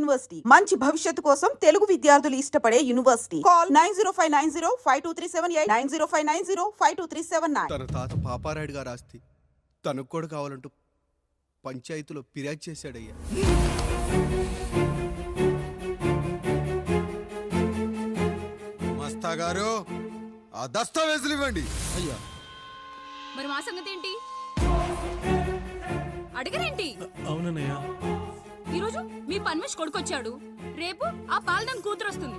University మంచి భవిష్యత్తు కోసం తెలుగు విద్యార్థులు ఇష్టపడే యూనివర్సిటీ. కాల్ 9059052378 9059052379. తన తాత పాపారాయుడు గారు ఆస్తి తనకు కూడా కావాలంటూ పంచాయతీలో ఫిర్యాదు చేశాడయ్యా. మస్తా గారు ఆ దస్తావేజులు ఇవ్వండి. అయ్యా మరి మా సంగతి ఏంటి? అడగరేంటి? అవునన్నయ్య, ఈరోజు మీ పన్మేష్ కొడుకొచ్చాడు, రేపు ఆ పాల్దం కూతురు వస్తుంది.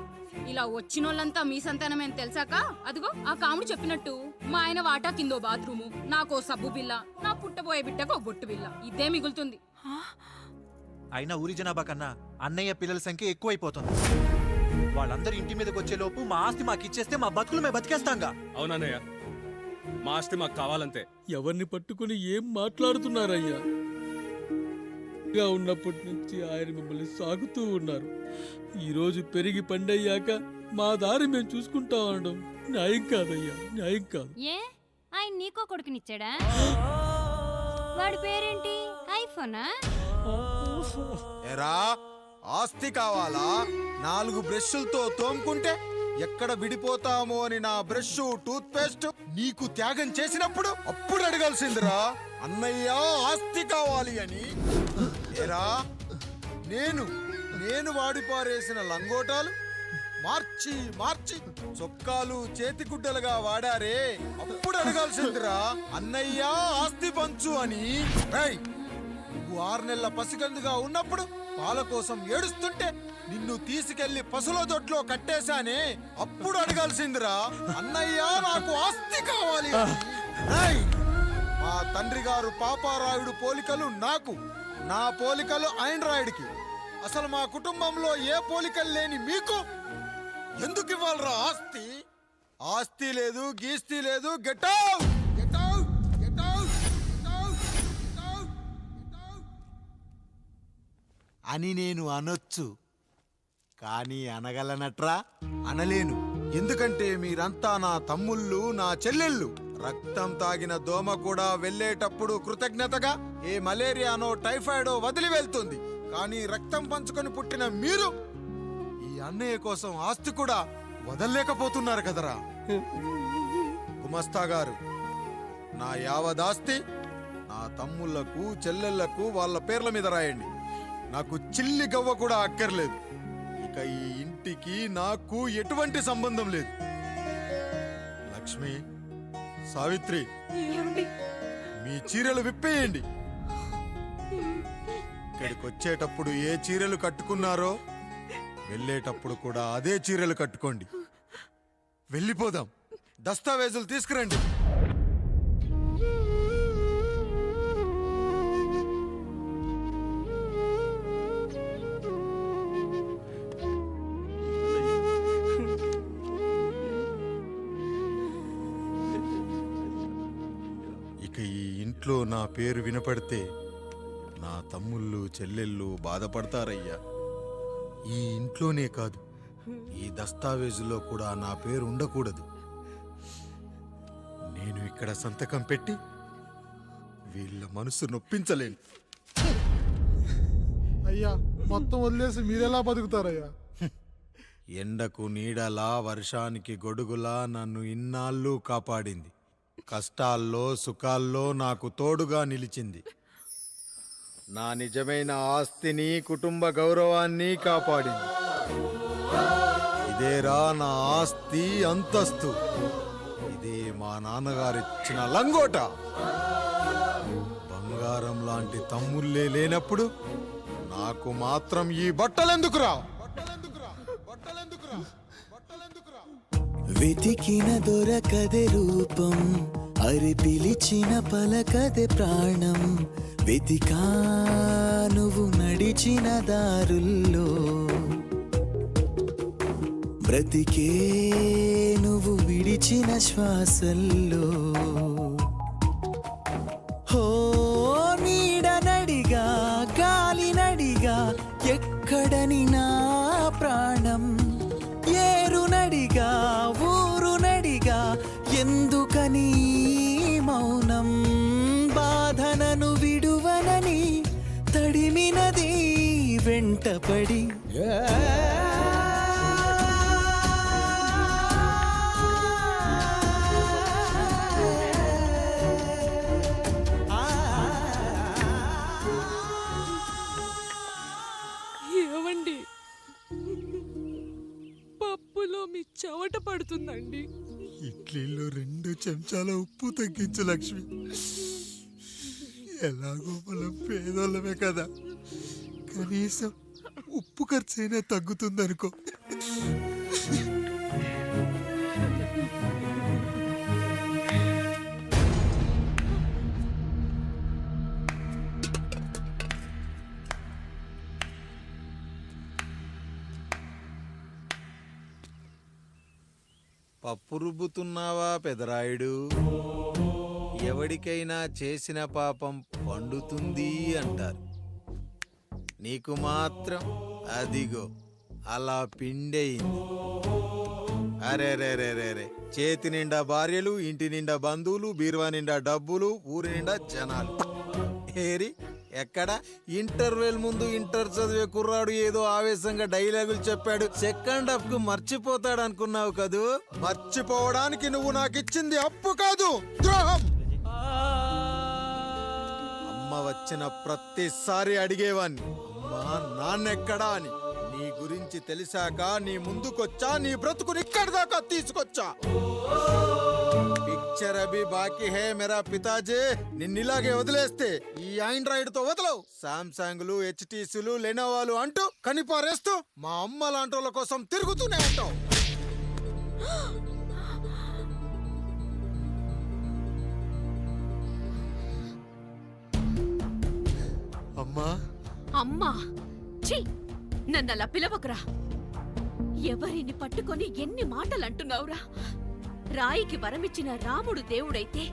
ఇలా వచ్చినోళ్ళంతా మీ సంతానమేని తెలిసాక అదిగో ఆ కాముడు చెప్పినట్టు మా ఆయన వాటా కిందో బాత్రూము, నాకో సబ్బు బిల్ల, నా పుట్టబోయే బిడ్డకో బొట్టు బిల్ల, ఇదే మిగులుతుంది. అయినా ఊరి జనాభా కన్నా అన్నయ్య పిల్లల సంఖ్య ఎక్కువైపోతుంది. వాళ్ళందరూ ఇంటి మీదకి వచ్చేలోపు మా ఆస్తి మాకు ఇచ్చేస్తే మా బతుకులు మేము బతికేస్తాంగా. అవునన్నయ్య, మా ఆస్తి మాకు కావాలంతే. ఎవరిని పట్టుకుని ఏం మాట్లాడుతున్నారయ్యా? ఉన్నప్పటి నుంచి ఆయన మిమ్మల్ని సాగుతూ ఉన్నారు. ఈరోజు పెరిగి పండయ్యాక మా దారి మేము చూసుకుంటా అనడం న్యాయం కాదయ్యా, న్యాయం కాదు. ఏ ఆయన నీకో కొడుకునిచ్చాడా? వాడి పేరేంటి? ఐఫోనా? ఎరా ఆస్తి కావాలా? 4 బ్రష్లతో తోముకుంటే ఎక్కడ విడిపోతామో అని నా బ్రష్ టూత్ పేస్ట్ నీకు త్యాగం చేసినప్పుడు అప్పుడు అడగాల్సిందిరా అన్నయ్య ఆస్తి కావాలి అని. ఎరా నేను వాడిపారేసిన లంగోటాలు మార్చి మార్చి చొక్కాలు చేతిగుడ్డలుగా వాడారే, అప్పుడు అడగాల్సిందిరా అన్నయ్య ఆస్తి పంచు అని. నువ్వు 6 నెలల పసికందుగా ఉన్నప్పుడు పాల కోసం ఏడుస్తుంటే నిన్ను తీసుకెళ్లి పసుల దొడ్లో కట్టేశానే, అప్పుడు అడగాల్సిందిరా అన్నయ్య నాకు ఆస్తి కావాలి అని. మా తండ్రి గారు పాపారాయుడు పోలికలు నాకు, నా పోలికలు ఆండ్రాయిడ్కి. అసలు మా కుటుంబంలో ఏ పోలికలు లేని మీకు ఎందుకు ఇవ్వాలరా ఆస్తి? ఆస్తి లేదు, గీస్తి లేదు. Get out, get out, get out, get out, get out అని నేను అనొచ్చు, కానీ అనగలనట్రా? అనలేను. ఎందుకంటే మీరంతా నా తమ్ముళ్ళు, నా చెల్లెళ్ళు. రక్తం తాగిన దోమ కూడా వెళ్ళేటప్పుడు కృతజ్ఞతగా ఏ మలేరియానో టైఫాయిడో వదిలి వెళ్తుంది. కానీ రక్తం పంచుకొని పుట్టిన మీరు ఈ అన్నయ్య కోసం ఆస్తి కూడా వదల్లేకపోతున్నారు కదరా. గుమస్తా గారు, నా యావదాస్తి నా తమ్ముళ్లకు చెల్లెళ్లకు వాళ్ళ పేర్ల మీద రాయండి. నాకు చిల్లి గవ్వ కూడా అక్కర్లేదు. ఇక ఈ ఇంటికి నాకు ఎటువంటి సంబంధం లేదు. లక్ష్మి, సావిత్రి, మీ చీరలు విప్పేయండి. ఇక్కడికి వచ్చేటప్పుడు ఏ చీరలు కట్టుకున్నారో వెళ్ళేటప్పుడు కూడా అదే చీరలు కట్టుకోండి. వెళ్ళిపోదాం. దస్తావేజులు తీసుకురండి. ఇక ఈ ఇంట్లో నా పేరు వినపడితే నా తమ్ముళ్ళు చెల్లెళ్ళు బాధపడతారయ్యా. ఈ ఇంట్లోనే కాదు, ఈ దస్తావేజులో కూడా నా పేరు ఉండకూడదు. నేను ఇక్కడ సంతకం పెట్టి వీళ్ళ మనసు నొప్పించలేను. అయ్యా, మొత్తం వదిలేసి మీరెలా బతుకుతారయ్యా? ఎండకు నీడలా, వర్షానికి గొడుగులా నన్ను ఇన్నాళ్ళు కాపాడింది. కష్టాల్లో సుఖాల్లో నాకు తోడుగా నిలిచింది. నా నిజమైన ఆస్తిని, కుటుంబ గౌరవాన్ని కాపాడింది. ఇదేరా నా ఆస్తి, అంతస్తు. ఇదే మా నాన్నగారిచ్చిన లంగోట. బంగారం లాంటి తమ్ముళ్ళే లేనప్పుడు నాకు మాత్రం ఈ బట్టలెందుకురా? వెతికిన దొరకదే రూపం, అరి పిలిచిన పలకదే ప్రాణం. వెతికా నువ్వు నడిచిన దారుల్లో, బ్రతికే నువ్వు విడిచిన శ్వాసల్లో. హో నీడ నడిగా, గాలి నడిగా, ఎక్కడని నా ప్రాణం. ఏరు నడిగా, ఊరు నడిగా, ఎందుకని మౌనం? బాధనను విడువనని తడిమినది వెంటపడి ఏవండి పప్పులో మీ చెవట పడుతుందండి. ఇడ్లీలో 2 చెంచాల ఉప్పు తగ్గించు లక్ష్మి. ఎలాగో మనం పేదోళ్ళమే కదా, కనీసం ఉప్పు ఖర్చైనా తగ్గుతుందనుకో. పప్పు రుబ్బుతున్నావా పెదరాయుడు? ఎవడికైనా చేసిన పాపం పండుతుంది అంటారు, నీకు మాత్రం అదిగో అలా పిండయింది. అరే రే రే రే రే, చేతి నిండా భార్యలు, ఇంటి నిండా బంధువులు, బీరువా నిండా డబ్బులు, ఊరి నిండా జనాలు. ఏరి ఎక్కడ? ఇంటర్వెల్ ముందు ఇంటర్ చదివే కుర్రాడు ఏదో ఆవేశంగా డైలాగులు చెప్పాడు, సెకండ్ హాఫ్ కు మర్చిపోతాడు అనుకున్నావు కదూ? మర్చిపోవడానికి నువ్వు నాకు ఇచ్చింది అప్పు కాదు, ద్రోహం. అమ్మ వచ్చిన ప్రతిసారి అడిగేవాణ్ణి, అమ్మా నాన్నెక్కడా అని. నీ గురించి తెలిసాక నీ ముందుకొచ్చా, నీ బ్రతుకుని ఇక్కడి దాకా తీసుకొచ్చా. పిక్చర్ అభి బాకీ హే మేరా పితాజీ. నిన్నిలాగే వదిలేస్తే ఈ ఆండ్రాయిడ్ తో వదలవు. సామ్సంగ్లు, హెచ్టీసీలు, లెనోవాలు అంటూ కనిపారేస్తూ మా అమ్మ లాంటి కోసం తిరుగుతూనే ఉంటావు. అమ్మా అమ్మా ఛీ, నన్నలా పిలవకురా. ఎవరిని పట్టుకొని ఎన్ని మాటలు అంటున్నావురా? రాయికి వరమిచ్చిన రాముడు దేవుడైతే,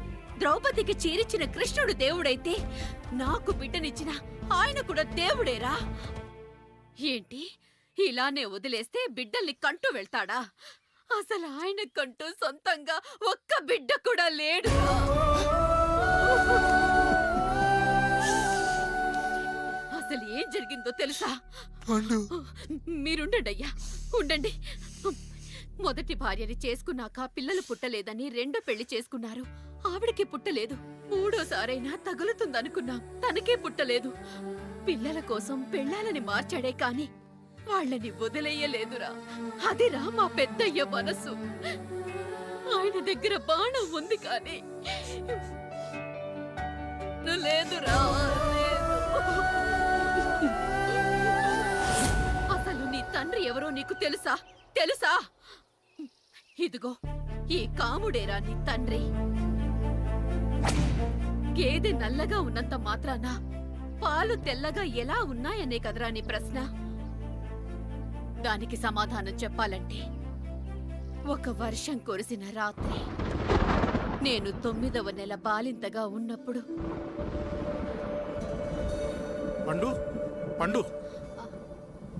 ద్రౌపదికి చీరిచ్చిన కృష్ణుడు దేవుడైతే, నాకు బిడ్డనిచ్చిన ఆయన కూడా దేవుడేరా. ఏంటి ఇలానే వదిలేస్తే బిడ్డల్ని కంటూ వెళ్తాడా? అసలు ఆయన కంటూ సొంతంగా ఒక్క బిడ్డ కూడా లేడు. అసలు ఏం జరిగిందో తెలుసా? మీరుండండి అయ్యా, ఉండండి. మొదటి భార్యని చేసుకున్నాక పిల్లలు పుట్టలేదని రెండో పెళ్లి చేసుకున్నారు. ఆవిడకి పుట్టలేదు. మూడోసారైనా తగులుతుందనుకున్నాం, తనకే పుట్టలేదు. పిల్లల కోసం పెళ్ళాలని మార్చాడే కాని వాళ్ళని వదిలేయలేదురా. అదిరా మా పెద్దయ్య మనసు. ఆయన దగ్గర బాణం ఉంది కానీ లేదురా, లేదు. అసలు నీ తండ్రి ఎవరో నీకు తెలుసా? తెలుసా? ఇదిగో ఈ కాముడేరా నీ తండ్రి. గేదె నల్లగా ఉన్నంత మాత్రాన పాలు తెల్లగా ఎలా ఉన్నాయనే కదరా నీ ప్రశ్న. దానికి సమాధానం చెప్పాలంటే, ఒక వర్షం కురిసిన రాత్రి నేను 9వ నెల బాలింతగా ఉన్నప్పుడు. పండు పండు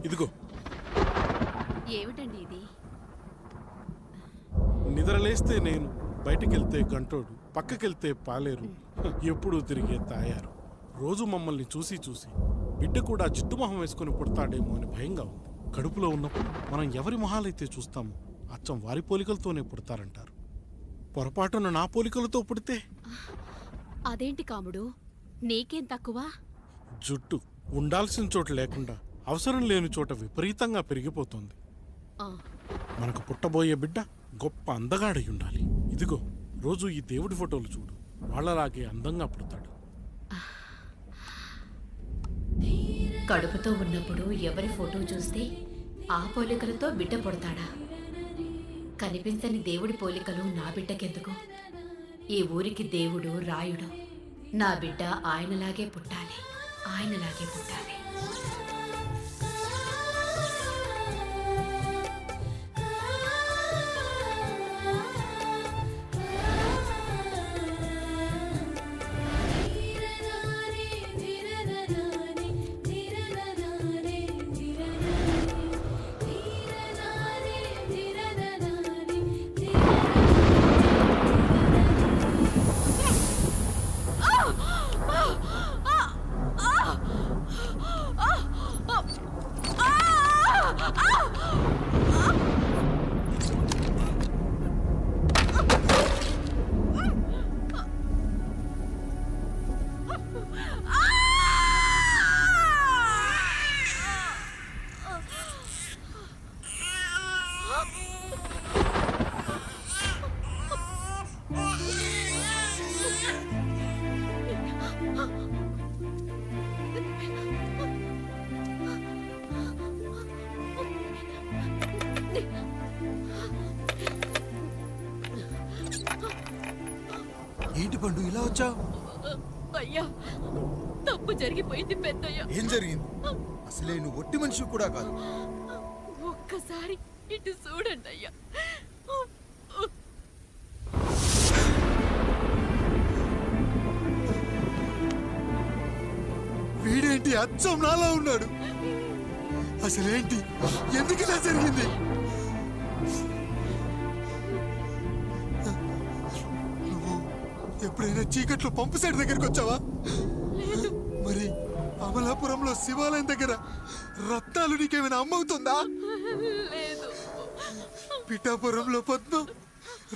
ఇదిగో. ఏమిటండి ఇది? నిద్రలేస్తే నేను, బయటికెళ్తే గంటోడు, పక్కకెళ్తే పాలేరు, ఎప్పుడూ తిరిగే తాయారు. రోజు మమ్మల్ని చూసి చూసి బిడ్డ కూడా జిడ్డు మొహం వేసుకుని పుడతాడేమో అని భయంగా ఉంది. కడుపులో ఉన్నప్పుడు మనం ఎవరి మొహాలైతే చూస్తామో అచ్చం వారి పోలికలతోనే పుడతారంటారు. పొరపాటున నా పోలికలతో పుడితే? అదేంటి కాముడు, నీకేం తక్కువ? జుట్టు ఉండాల్సిన చోట లేకుండా అవసరం లేని చోట విపరీతంగా పెరిగిపోతుంది. మనకు పుట్టబోయే బిడ్డ గొప్ప అందగాడై ఉండాలి. ఇదిగో రోజు ఈ దేవుడి ఫోటోలు చూడు, వాళ్ళలాగే అందంగా పుడతాడు. కడుపుతో ఉన్నప్పుడు ఎవరి ఫోటో చూస్తే ఆ పోలికలతో బిడ్డ పుడతాడా? కనిపించని దేవుడి పోలికలు నా బిడ్డకెందుకు? ఈ ఊరికి దేవుడు రాయుడు. నా బిడ్డ ఆయనలాగే పుట్టాలి, ఆయనలాగే పుట్టాలి. ఏంటి పండు ఇలా వచ్చావు? అయ్యా తప్పు జరిగిపోయింది పెద్దయ్య. ఏం జరిగింది? అసలే నువ్వు ఒట్టి మనిషి కూడా కాదు. ఒక్కసారి ఇటు చూడండి అయ్యా. వీడేంటి అచ్చం నాలా ఉన్నాడు? అసలేంటి, ఎందుకు ఇలా జరిగింది? నువ్వు ఎప్పుడైనా చీకట్లో పంపు సైడ్ దగ్గరికి వచ్చావా? మరి అమలాపురంలో శివాలయం దగ్గర రత్నాలు నీకేమైనా అమ్మవుతుందా? లేదు. పిఠాపురంలో పద్మ,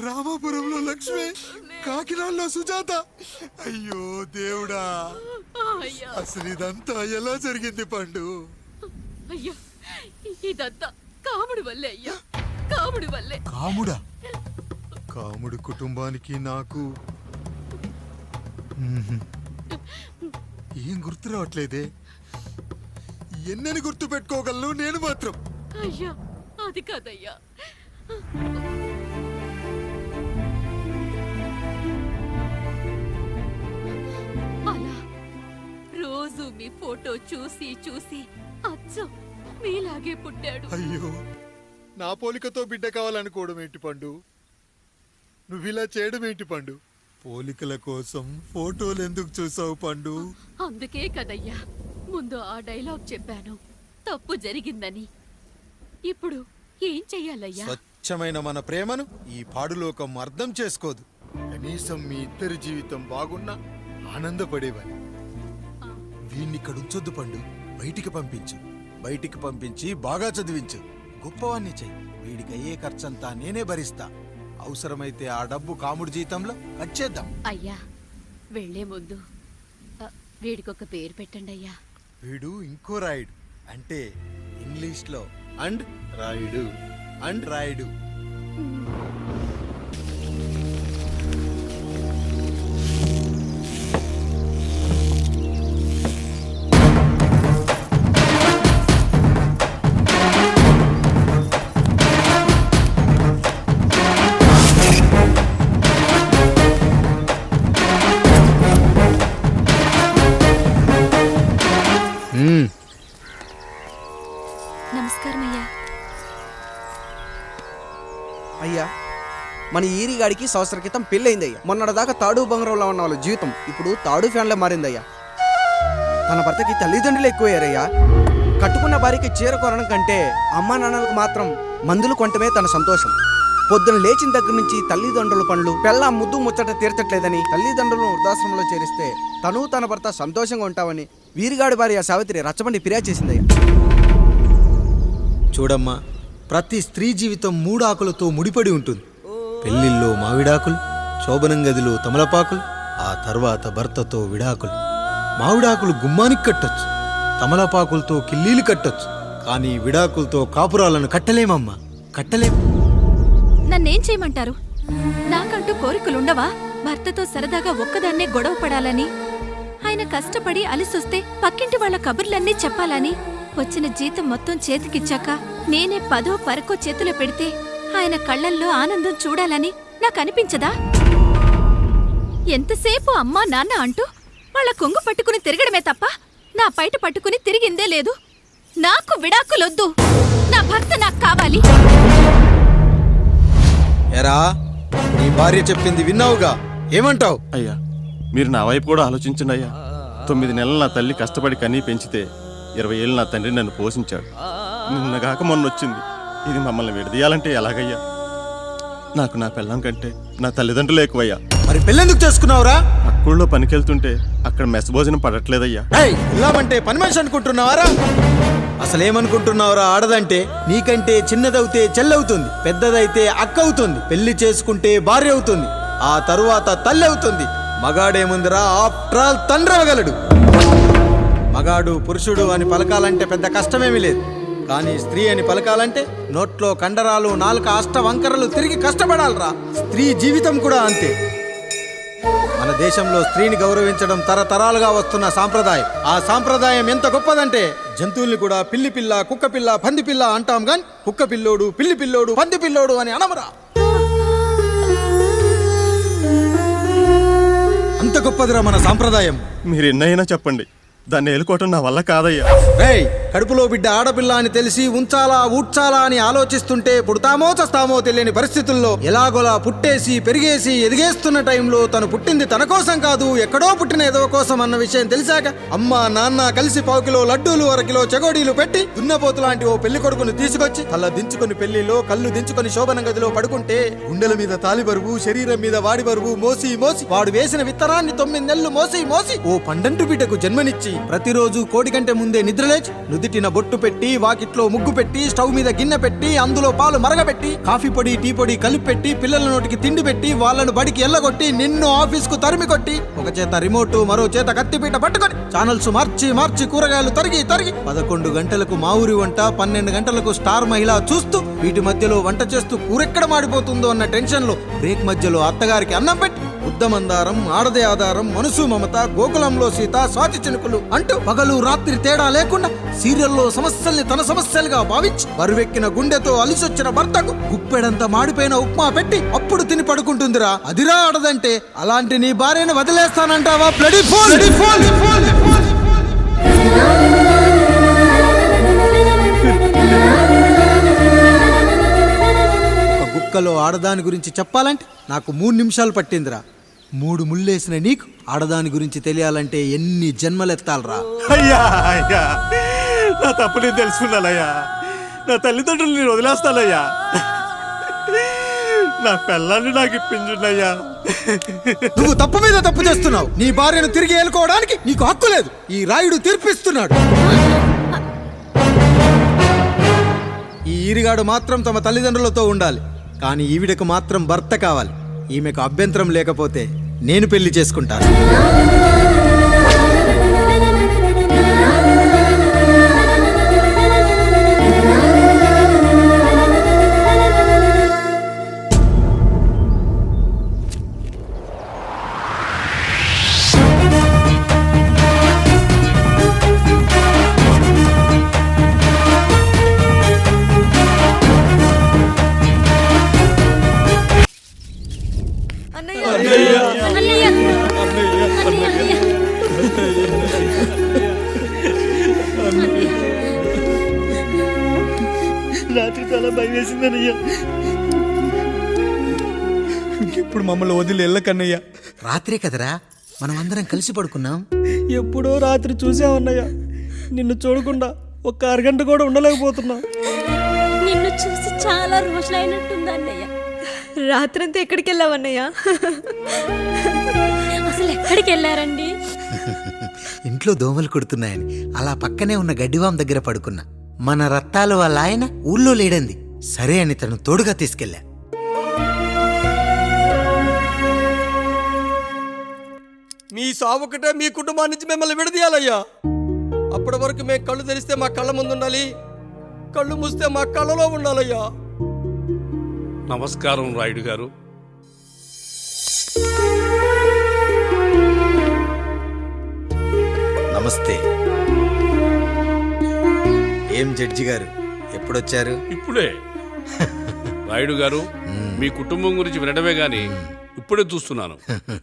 రామాపురంలో లక్ష్మి, కాకినాడలో సుజాత. అయ్యో దేవుడా, అయ్యా అసలు ఇదంతా ఎలా జరిగింది పండు? అయ్యా ఇదంతా కాముడి వల్లే అయ్యా, కాముడి వల్లే. కాముడా? కాముడి కుటుంబానికి నాకు ఏం గుర్తు రావట్లేదే. ఎన్నని గుర్తు పెట్టుకోగలను నేను మాత్రం. అయ్యా అది కాదయ్యా. అలా రోజు మీ ఫోటో చూసి చూసి అచ్చం మీలాగే పుట్టాడు. అయ్యో, నా పోలికతో బిడ్డ కావాలనుకోవడం ఏంటి పండు? నువ్విలా చేయడం ఏంటి పండు? పోలికల కోసం ఫోటోలు ఎందుకు చూసావు పండు? అందుకే కదయ్యా ముందు ఆ డైలాగ్ చెప్పాను, తప్పు జరిగిందని. ఇప్పుడు ఏం చెయ్యాలయ్యా? స్వచ్ఛమైన మన ప్రేమను ఈ పాడులోకం అర్థం చేసుకోదు. కనీసం మీ ఇద్దరి జీవితం బాగున్నా ఆనందపడేవాని. వీణ్ణి ఇక్కడ ఉంచొద్దు పండు, బయటికి పంపించు. బయటికి పంపించి బాగా చదివించు, గొప్పవాణ్ణి చెయ్యి. వీడికి అయ్యే ఖర్చంతా నేనే భరిస్తా. అవసరమైతే ఆ డబ్బు కాముడి జీతంలో కట్ చేద్దాం. అయ్యా వెళ్లే ముందు వీడికొక పేరు పెట్టండి అయ్యా. వీడు ఇంకో రాయుడు, అంటే ఇంగ్లీష్ లో అండ్ రాయుడు, అండ్ రాయుడు. నమస్కారం అయ్యా. అయ్యా, మన ఈరిగాడికి సంవత్సరం క్రితం పెళ్ళయిందయ్యా. మొన్నటిదాకా తాడు బంగారంలో ఉన్న వాళ్ళ జీవితం ఇప్పుడు తాడు ఫ్యాన్లో మారిందయ్యా. తన భర్తకి తల్లిదండ్రులు ఎక్కువయ్యారయ్యా. కట్టుకున్న భార్యకి చీర కొనడం కంటే అమ్మా నాన్నలకు మాత్రం మందులు కొనటమే తన సంతోషం. పొద్దున లేచిన దగ్గర నుంచి తల్లిదండ్రుల పనులు, పెళ్ళ ముద్దు ముచ్చట తీర్చట్లేదని తల్లిదండ్రులను వృద్ధాశ్రమంలో చేరిస్తే తను తన భర్త సంతోషంగా ఉంటామని వీరిగాడి భార్య సావిత్రి రచ్చబండి ఫిర్యాదు చేసిందయ్యా. చూడమ్మా, ప్రతి స్త్రీ జీవితం 3 ఆకులతో ముడిపడి ఉంటుంది. పెళ్లిల్లో మావిడాకులు, శోభనం గదిలో తమలపాకులు, ఆ తర్వాత భర్తతో విడాకులు. మావిడాకులు గుమ్మానికి కట్టొచ్చు, తమలపాకులతో కిల్లీలు కట్టొచ్చు, కానీ విడాకులతో కాపురాలను కట్టలేమమ్మా, కట్టలేం. నన్నేం చేయమంటారు? నాకంటూ కోరికలుండవా? భర్తతో సరదాగా ఒక్కదాన్నే గొడవ పడాలని, ఆయన కష్టపడి అలిసొస్తే పక్కింటి వాళ్ళ కబుర్లన్నీ చెప్పాలని, వచ్చిన జీతం మొత్తం చేతికిచ్చాక నేనే 10వ 12వ చేతిలో పెడితే ఆయన కళ్ళల్లో ఆనందం చూడాలని నాకనిపించదా? ఎంతసేపు అమ్మా నాన్న అంటూ వాళ్ళ కొంగు పట్టుకుని తిరగడమే తప్ప నా పైట పట్టుకుని తిరిగిందే లేదు. నాకు విడాకులొద్దు, నా భర్త నాకు కావాలి. ఎరా, నీ భార్య చెప్పింది విన్నావుగా, ఏమంటావు? అయ్యా, మీరు నా వైపు కూడా ఆలోచించండి అయ్యా. 9 నెలలు నా తల్లి కష్టపడి కన్నీ పెంచితే 20 ఏళ్ళు నా తండ్రి నన్ను పోషించాడు. నిన్నగాక మొన్న వచ్చింది. ఇది మమ్మల్ని విడదీయాలంటే ఎలాగయ్యా? నాకు నా పిల్లం కంటే నా తల్లిదండ్రులు ఎక్కువయ్యా. మరి పెళ్ళెందుకు చేసుకున్నావురా? అక్కుల్లో పనికెళ్తుంటే అక్కడ మెస్ భోజనం పడట్లేదయ్యా. ఇలామంటే పని మనిషి అనుకుంటున్నావారా? అసలేమనుకుంటున్నావురా? ఆడదంటే నీకంటే చిన్నదవుతే చెల్లవుతుంది, పెద్దదైతే అక్క అవుతుంది, పెళ్లి చేసుకుంటే భార్య అవుతుంది, ఆ తరువాత తల్లి అవుతుంది. మగాడేముందిరా, ఆఫ్టర్ ఆల్ తండ్రి అవ్వగలడు. మగాడు పురుషుడు అని పలకాలంటే పెద్ద కష్టమేమీ లేదు. కానీ స్త్రీ అని పలకాలంటే నోట్లో కండరాలు, నాలుక అష్టవంకరలు తిరిగి కష్టపడాలరా. స్త్రీ జీవితం కూడా అంతే. మన దేశంలో స్త్రీని గౌరవించడం తరతరాలుగా వస్తున్న సాంప్రదాయం. ఆ సాంప్రదాయం ఎంత గొప్పదంటే జంతువుల్ని కూడా పిల్లి పిల్ల, కుక్క పిల్ల, పంది పిల్ల అంటాం గాని కుక్క పిల్లోడు, పిల్లి పిల్లోడు, పంది పిల్లోడు అని అనమరా. ఎంత గొప్పదిరా మన సాంప్రదాయం. మీరు ఎన్నైనా చెప్పండి, దాన్ని ఏలుకోవటం నా వల్ల కాదయ్యా. రేయ్, కడుపులో బిడ్డ ఆడపిల్ల అని తెలిసి ఉంచాలా ఊడ్చాలా అని ఆలోచిస్తుంటే పుడతామో చస్తామో తెలియని పరిస్థితుల్లో ఎలాగోలా పుట్టేసి పెరిగేసి ఎదిగేస్తున్న టైంలో తను పుట్టింది తన కోసం కాదు, ఎక్కడో పుట్టిన ఏదో కోసం అన్న విషయం తెలిసాక అమ్మ నాన్న కలిసి 1 కిలో లడ్డూలు 1 కిలో చెగోడీలు పెట్టి దున్నపోతు లాంటి ఓ పెళ్లి కొడుకును తీసుకొచ్చి తల దించుకొని పెళ్లిలో కళ్ళు దించుకొని శోభన గదిలో పడుకుంటే గుండెల మీద తాలి బరువు, శరీరం మీద వాడి బరువు మోసి మోసి వాడు వేసిన విత్తనాన్ని 9 నెలలు మోసి మోసి ఓ పండంటు బిడ్డకు జన్మనిచ్చి ప్రతిరోజు కోడి కంటే ముందే నిద్రలేచి నుదిటిన బొట్టు పెట్టి వాకిట్లో ముగ్గు పెట్టి స్టవ్ మీద గిన్నె పెట్టి అందులో పాలు మరగబెట్టి కాఫీ పొడి టీ పొడి కలిపి పెట్టి పిల్లల నోటికి తిండి పెట్టి వాళ్ళను బడికి ఎల్లగొట్టి నిన్ను ఆఫీస్ కు తరిమి కొట్టి ఒక చేత రిమోట్ మరో చేత కత్తిపీట పట్టుకొని ఛానల్స్ మార్చి మార్చి కూరగాయలు తరిగి 11 గంటలకు మా ఊరి వంట, 12 గంటలకు స్టార్ మహిళ చూస్తూ వీటి మధ్యలో వంట చేస్తూ కూరెక్కడ మాడిపోతుందో అన్న టెన్షన్ లో బ్రేక్ మధ్యలో అత్తగారికి అన్నం పెట్టి ఉద్దమందారం, ఆడదే ఆధారం, మనసు మమత, గోకులంలో సీత, స్వాతి చినుకులు అంటూ పగలు రాత్రి తేడా లేకుండా సీరియల్లో సమస్యల్ని తన సమస్యలుగా భావించి బరువెక్కిన గుండెతో అలిసొచ్చిన భర్తకు గుప్పెడంత మాడిపోయిన ఉప్మా పెట్టి అప్పుడు తిని పడుకుంటుందిరా. అదిరా ఆడదంటే. అలాంటి నీ భార్యను వదిలేస్తానంటావా? Bloody fool! ఒక గుక్కలో ఆడదాని గురించి చెప్పాలంటే నాకు 3 నిమిషాలు పట్టిందిరా. 3 ముళ్ళేసిన నీకు ఆడదాని గురించి తెలియాలంటే ఎన్ని జన్మలెత్తాలరా? అయ్యా అయ్యా, నా తప్పు నేను తెలుసుకున్నానయ్యా. నా తల్లిదండ్రులు నేను వదిలేస్తానయ్యా. నా పిల్లల్ని నాకు ఇప్పించున్నాయ్యా. నువ్వు తప్పు మీద తప్పు చేస్తున్నావు. నీ భార్యను తిరిగి ఏలుకోవడానికి నీకు హక్కు లేదు. ఈ రాయుడు తీర్పిస్తున్నాడు. ఈ ఈరిగాడు మాత్రం తమ తల్లిదండ్రులతో ఉండాలి, కానీ ఈవిడకు మాత్రం భర్త కావాలి. ఈమెకు అభ్యంతరం లేకపోతే నేను పెళ్లి చేసుకుంటాను. రాత్రి చాలా భయం వేసిందనయ్యా. ఇప్పుడు మమ్మల్ని వదిలి వెళ్ళకన్నయ్యా. రాత్రే కదరా మనం అందరం కలిసి పడుకున్నాం. ఎప్పుడో రాత్రి చూసామన్నయ్యా. నిన్ను చూడకుండా ఒక్క అరగంట కూడా ఉండలేకపోతున్నా. నిన్ను చూసి చాలా రోజులైనట్టుంది అన్నయ్య. రాత్రంతా ఎక్కడికి వెళ్ళావన్నయ్యా? అసలు ఎక్కడికి వెళ్ళారండి? ఇంట్లో దోమలు కుడుతున్నాయని అలా పక్కనే ఉన్న గడ్డివాం దగ్గర పడుకున్నా. మన రత్తాలు వాళ్ళ ఆయన ఊళ్ళో లేడంది. సరే అని తను తోడుగా తీసుకెళ్ళా. మీ సావుకటే మీ కుటుంబాన్ని నుంచి మిమ్మల్ని విడదీయాలయ్యా. అప్పటి వరకు మేము కళ్ళు తెరిస్తే మా కళ్ళ ముందు ఉండాలి, కళ్ళు మూస్తే మా కళ్ళలో ఉండాలయ్యా. నమస్కారం రాయుడు గారు. నమస్తే. ఏం జడ్జి గారు ఎప్పుడొచ్చారు? ఇప్పుడే. రాయుడు గారు, మీ కుటుంబం గురించి వినడమే గాని ఇప్పుడే చూస్తున్నాను.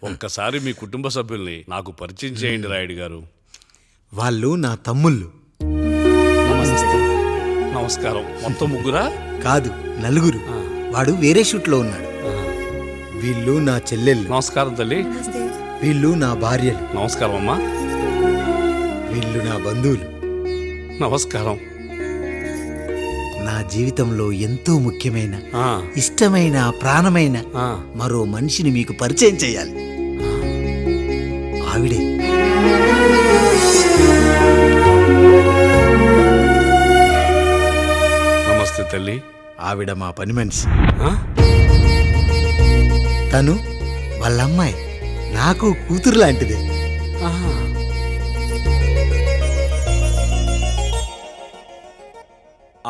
ఒక్కసారి మీ కుటుంబ సభ్యుల్ని నాకు పరిచయం చేయండి రాయుడు గారు. వాళ్ళు నా తమ్ముళ్ళు. నమస్కారం. మొత్తం ముగ్గురా? కాదు, 4. వాడు వేరే షూట్లో ఉన్నాడు. వీళ్ళు నా చెల్లెళ్ళు. నమస్కారం తల్లి. వీళ్ళు నా భార్యలు. నమస్కారం అమ్మా. వీళ్ళు నా బంధువులు. నమస్కారం. నా జీవితంలో ఎంతో ముఖ్యమైన, ఇష్టమైన, ప్రాణమైన మరో మనిషిని మీకు పరిచయం చేయాలి. ఆవిడే. నమస్తే తల్లి. ఆవిడ మా పని మనిషి. తను వాళ్ళ అమ్మాయి. నాకు కూతురు లాంటిదే.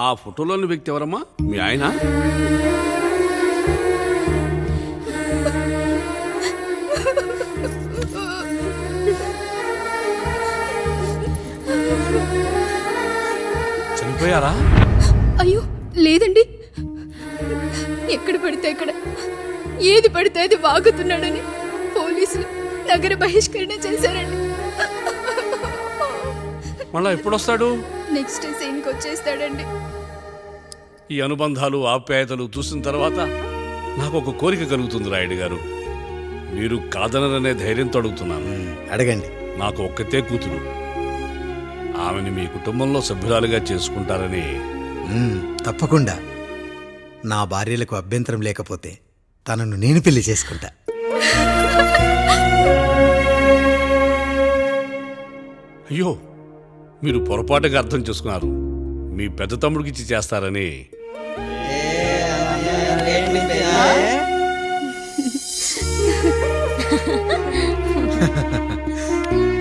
ఆ ఫోటోలోని వ్యక్తి ఎవరమ్మా? మీ ఆయన? చనిపోయారా? అయ్యో లేదండి. ఎక్కడ పడితే అక్కడ, ఏది పడితే అది వాగుతున్నాడని పోలీసులు నగర బహిష్కరణ చేశారండి. మళ్ళా ఎప్పుడొస్తాడు? నెక్స్ట్ సీన్కి వచ్చేస్తాడండి. ఈ అనుబంధాలు ఆప్యాయతలు చూసిన తర్వాత నాకు ఒక కోరిక కలుగుతుంది రాయుడు గారు. మీరు కాదనరనే ధైర్యంతో అడుగుతున్నాను. అడగండి. నాకు ఒక్కతే కూతురు. ఆమెని మీ కుటుంబంలో సభ్యురాలుగా చేసుకుంటారని. తప్పకుండా. నా భార్యలకు అభ్యంతరం లేకపోతే తనను నేను పెళ్లి చేసుకుంటా. అయ్యో, మీరు పొరపాటుగా అర్థం చేసుకున్నారు. మీ పెద్ద తమ్ముడికి ఇచ్చి చేస్తారని.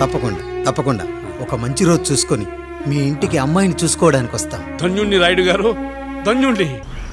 తప్పకుండా తప్పకుండా ఒక మంచి రోజు చూసుకొని మీ ఇంటికి అమ్మాయిని చూసుకోవడానికి వస్తాం. ధన్యుణ్ణి రాయుడు గారు, ధన్యుణ్ణి.